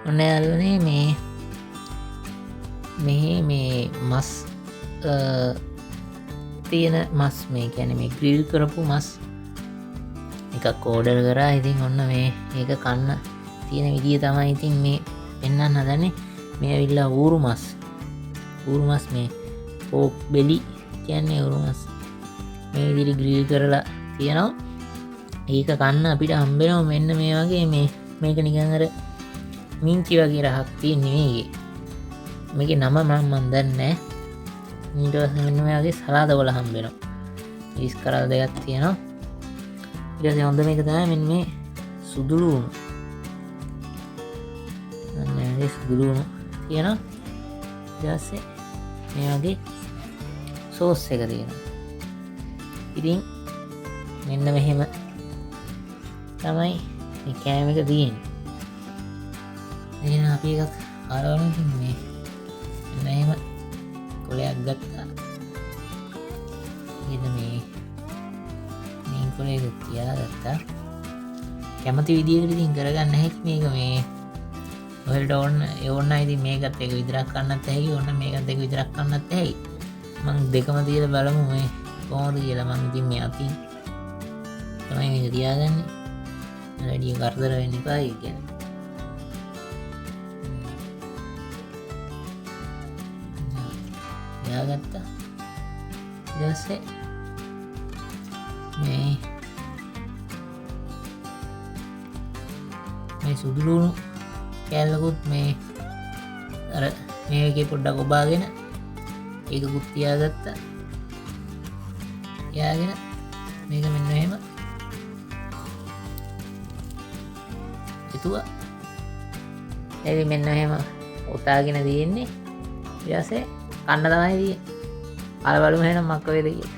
ඔන්න යාළුවනේ මේ මස් තියෙන මස් මේ කැන මේ ග්‍රිල් කරපු මස් එකක් ඕඩර් කරා. ඉතින් ඔන්න මේ ඒක කන්න තියෙන විදිිය තමයි ඉතින් මේ පෙන්න්න හදන්නේ. මේ විල්ලා ඌරු මස් මේ පෝක් බෙලි කියන්නේ උරු මස් මේ විදිරි ග්‍රිල් කරලා තියෙනවා. ඒක කන්න අපිට හම්බෙනවා මෙන්න මේ වගේ මේක නිකඟර මිංචි වගේ රහක් තියෙන් නෙවේගේ මේක නම මන්දන්නෑ. නීටවස මෙන්න වගේ සලාද වල හම්බෙනවා. ඉස් කරල් දෙයක් තියෙනවා. ඉරස හොඳ මේක තම මෙ මේ සුදුළුණු සුදුළුණු තියෙනවා. ජස්සේ මේ වගේ සෝස් එක තියෙනවා. ඉතින් මෙන්න මෙහෙම තමයි කෑම එක තියෙන් දෙන අපි එකක් අරවන මේ එම කොලයක් ගත්තා. එද මේ කොලේ තියා ගත්තා. කැමති විදිකට ඉතින් කරගන්න හැකි මේක මේ ඔහට ඔන්න ඔන්න අයිති මේකත් එක විදරක් කන්නත් හැකි ඔන්න මේකත් එක විදරක් කන්නත් ඇයි මං දෙකම තියල බලමු මේ කෝද කියලා මං ඉතින් මේ අතින් තමයි මේක තියාගන්නේ. වැඩිය කරදර වෙන්න එපායි ගැන යාගත්තා. දස්සේ මේ සුදුලුණු කෑල්ලකුත් මේ අර මේක පොඩ්ඩක් ඔබාගෙන ඒක පුත්තියාගත්තා. යාගෙන මේක මෙන්න එහෙම එතුවා ඇවි මෙන්න එහෙම ඔතාගෙන තියෙන්නේ. ඊටසේ කන්න තමයි දිය අලබලු හෙන මක්ක වේද කිය.